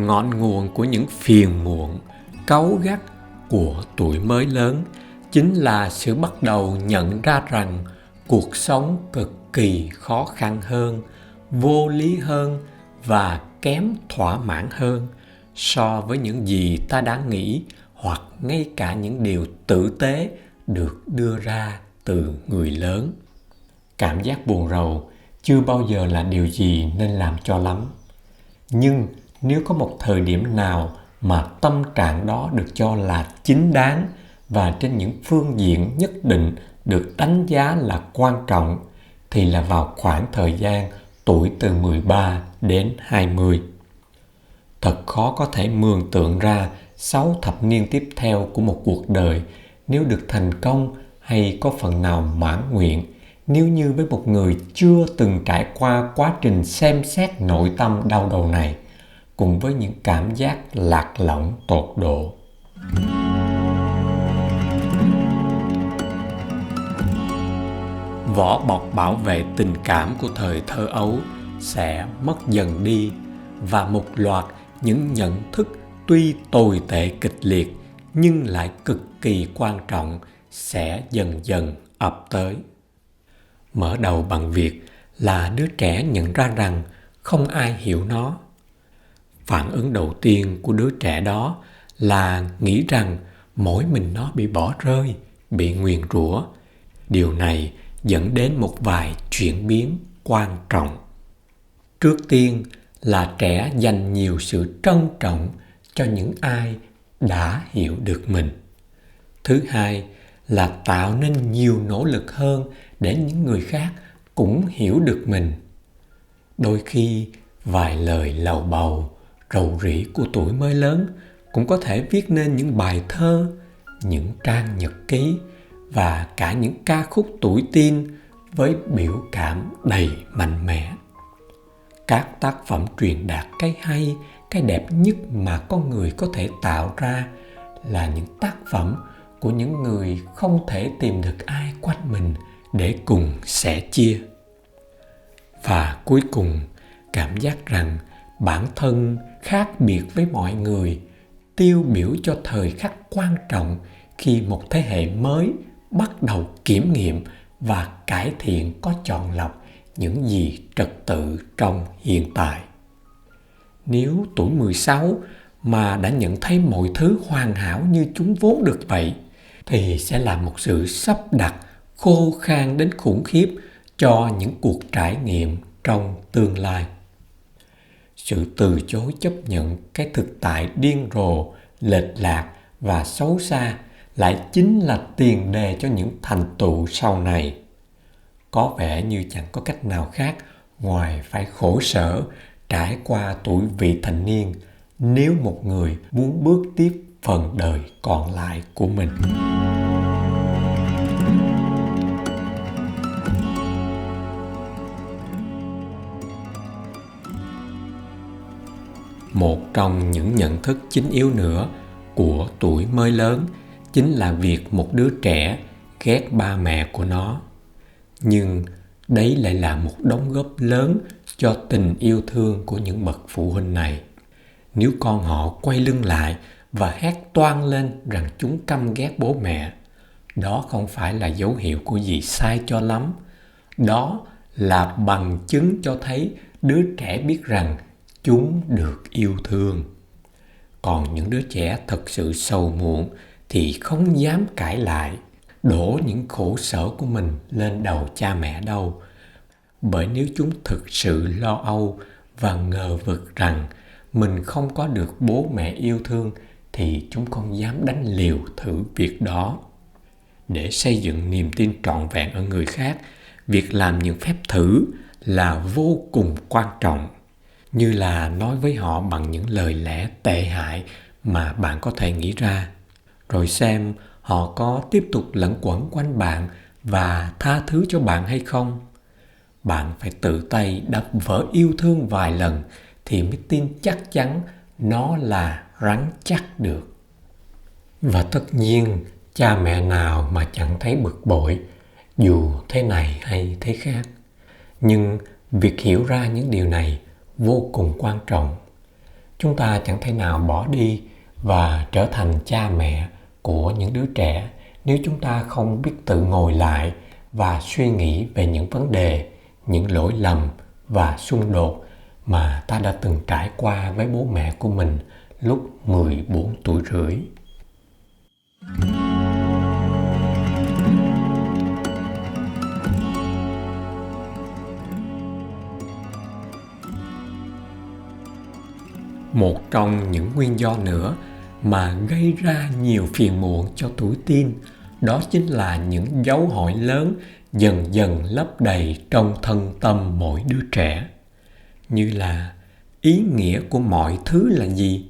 ngọn nguồn của những phiền muộn, cáu gắt của tuổi mới lớn chính là sự bắt đầu nhận ra rằng cuộc sống cực kỳ khó khăn hơn, vô lý hơn và kém thỏa mãn hơn so với những gì ta đã nghĩ, hoặc ngay cả những điều tử tế được đưa ra từ người lớn. Cảm giác buồn rầu chưa bao giờ là điều gì nên làm cho lắm. Nhưng nếu có một thời điểm nào mà tâm trạng đó được cho là chính đáng và trên những phương diện nhất định được đánh giá là quan trọng, thì là vào khoảng thời gian tuổi từ 13 đến 20. Thật khó có thể mường tượng ra 6 thập niên tiếp theo của một cuộc đời nếu được thành công hay có phần nào mãn nguyện, nếu như với một người chưa từng trải qua quá trình xem xét nội tâm đau đầu này, cùng với những cảm giác lạc lõng tột độ. Vỏ bọc bảo vệ tình cảm của thời thơ ấu sẽ mất dần đi, và một loạt những nhận thức tuy tồi tệ kịch liệt nhưng lại cực kỳ quan trọng sẽ dần dần ập tới. Mở đầu bằng việc là đứa trẻ nhận ra rằng không ai hiểu nó. Phản ứng đầu tiên của đứa trẻ đó là nghĩ rằng mỗi mình nó bị bỏ rơi, bị nguyền rủa. Điều này dẫn đến một vài chuyển biến quan trọng. Trước tiên là trẻ dành nhiều sự trân trọng cho những ai đã hiểu được mình. Thứ hai là tạo nên nhiều nỗ lực hơn để những người khác cũng hiểu được mình. Đôi khi vài lời lầu bầu, rầu rĩ của tuổi mới lớn cũng có thể viết nên những bài thơ, những trang nhật ký và cả những ca khúc tuổi teen với biểu cảm đầy mạnh mẽ. Các tác phẩm truyền đạt cái hay, cái đẹp nhất mà con người có thể tạo ra là những tác phẩm của những người không thể tìm được ai quanh mình để cùng sẻ chia. Và cuối cùng, cảm giác rằng bản thân khác biệt với mọi người, tiêu biểu cho thời khắc quan trọng khi một thế hệ mới bắt đầu kiểm nghiệm và cải thiện có chọn lọc những gì trật tự trong hiện tại. Nếu tuổi 16 mà đã nhận thấy mọi thứ hoàn hảo như chúng vốn được vậy, thì sẽ là một sự sắp đặt khô khan đến khủng khiếp cho những cuộc trải nghiệm trong tương lai. Sự từ chối chấp nhận cái thực tại điên rồ, lệch lạc và xấu xa lại chính là tiền đề cho những thành tựu sau này. Có vẻ như chẳng có cách nào khác ngoài phải khổ sở trải qua tuổi vị thành niên nếu một người muốn bước tiếp phần đời còn lại của mình. Một trong những nhận thức chính yếu nữa của tuổi mới lớn chính là việc một đứa trẻ ghét ba mẹ của nó. Nhưng đấy lại là một đóng góp lớn cho tình yêu thương của những bậc phụ huynh này. Nếu con họ quay lưng lại và hét toang lên rằng chúng căm ghét bố mẹ, đó không phải là dấu hiệu của gì sai cho lắm. Đó là bằng chứng cho thấy đứa trẻ biết rằng chúng được yêu thương. Còn những đứa trẻ thật sự sầu muộn thì không dám cãi lại, đổ những khổ sở của mình lên đầu cha mẹ đâu. Bởi nếu chúng thực sự lo âu và ngờ vực rằng mình không có được bố mẹ yêu thương thì chúng không dám đánh liều thử việc đó. Để xây dựng niềm tin trọn vẹn ở người khác, việc làm những phép thử là vô cùng quan trọng. Như là nói với họ bằng những lời lẽ tệ hại mà bạn có thể nghĩ ra, rồi xem họ có tiếp tục lẩn quẩn quanh bạn và tha thứ cho bạn hay không. Bạn phải tự tay đập vỡ yêu thương vài lần thì mới tin chắc chắn nó là rắn chắc được. Và tất nhiên, cha mẹ nào mà chẳng thấy bực bội, dù thế này hay thế khác. Nhưng việc hiểu ra những điều này vô cùng quan trọng. Chúng ta chẳng thể nào bỏ đi và trở thành cha mẹ của những đứa trẻ nếu chúng ta không biết tự ngồi lại và suy nghĩ về những vấn đề, những lỗi lầm và xung đột mà ta đã từng trải qua với bố mẹ của mình lúc 14 tuổi rưỡi. Một trong những nguyên do nữa mà gây ra nhiều phiền muộn cho tuổi teen, đó chính là những dấu hỏi lớn dần dần lấp đầy trong thân tâm mỗi đứa trẻ. Như là ý nghĩa của mọi thứ là gì?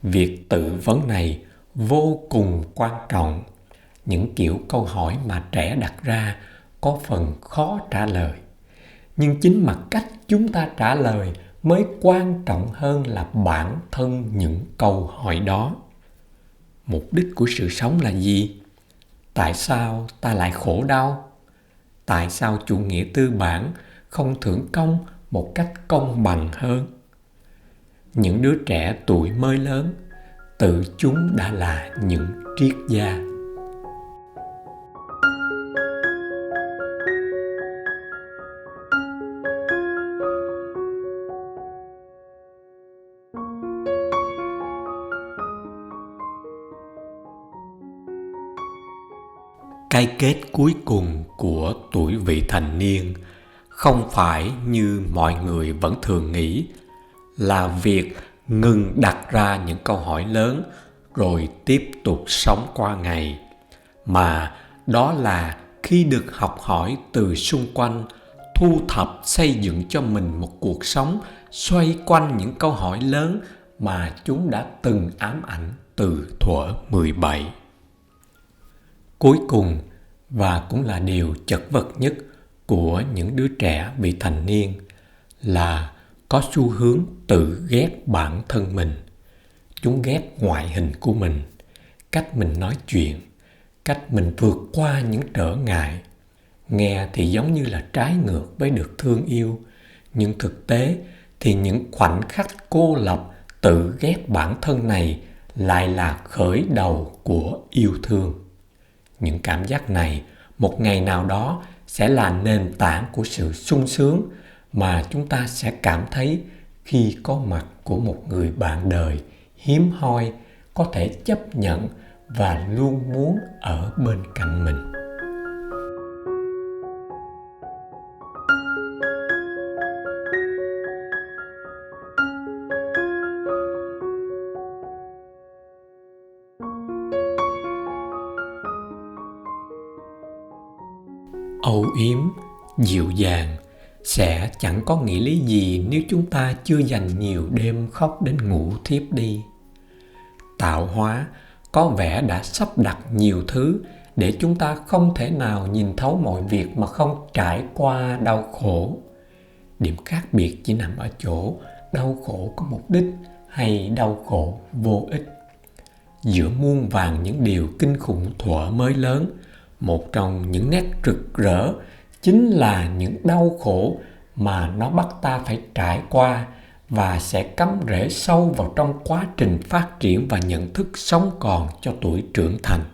Việc tự vấn này vô cùng quan trọng. Những kiểu câu hỏi mà trẻ đặt ra có phần khó trả lời. Nhưng chính mặt cách chúng ta trả lời mới quan trọng hơn là bản thân những câu hỏi đó. Mục đích của sự sống là gì? Tại sao ta lại khổ đau? Tại sao chủ nghĩa tư bản không thưởng công một cách công bằng hơn? Những đứa trẻ tuổi mới lớn, tự chúng đã là những triết gia. Cái kết cuối cùng của tuổi vị thành niên không phải như mọi người vẫn thường nghĩ là việc ngừng đặt ra những câu hỏi lớn rồi tiếp tục sống qua ngày, mà đó là khi được học hỏi từ xung quanh, thu thập xây dựng cho mình một cuộc sống xoay quanh những câu hỏi lớn mà chúng đã từng ám ảnh từ thuở 17. Cuối cùng, và cũng là điều chật vật nhất của những đứa trẻ vị thành niên, là có xu hướng tự ghét bản thân mình. Chúng ghét ngoại hình của mình, cách mình nói chuyện, cách mình vượt qua những trở ngại. Nghe thì giống như là trái ngược với được thương yêu, nhưng thực tế thì những khoảnh khắc cô lập tự ghét bản thân này lại là khởi đầu của yêu thương. Những cảm giác này một ngày nào đó sẽ là nền tảng của sự sung sướng mà chúng ta sẽ cảm thấy khi có mặt của một người bạn đời hiếm hoi, có thể chấp nhận và luôn muốn ở bên cạnh mình. Âu yếm, dịu dàng sẽ chẳng có nghĩa lý gì nếu chúng ta chưa dành nhiều đêm khóc đến ngủ thiếp đi. Tạo hóa có vẻ đã sắp đặt nhiều thứ để chúng ta không thể nào nhìn thấu mọi việc mà không trải qua đau khổ. Điểm khác biệt chỉ nằm ở chỗ đau khổ có mục đích hay đau khổ vô ích. Giữa muôn vàn những điều kinh khủng thuở mới lớn, một trong những nét rực rỡ chính là những đau khổ mà nó bắt ta phải trải qua và sẽ cắm rễ sâu vào trong quá trình phát triển và nhận thức sống còn cho tuổi trưởng thành.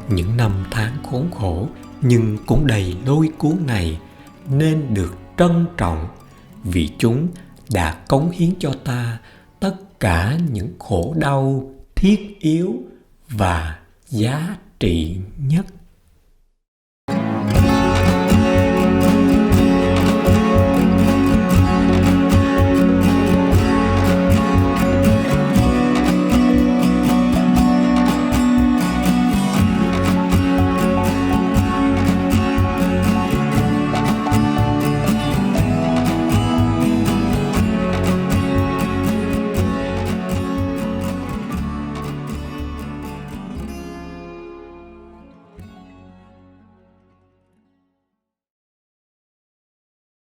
Những năm tháng khốn khổ nhưng cũng đầy lôi cuốn này nên được trân trọng vì chúng đã cống hiến cho ta tất cả những khổ đau thiết yếu và giá trị nhất.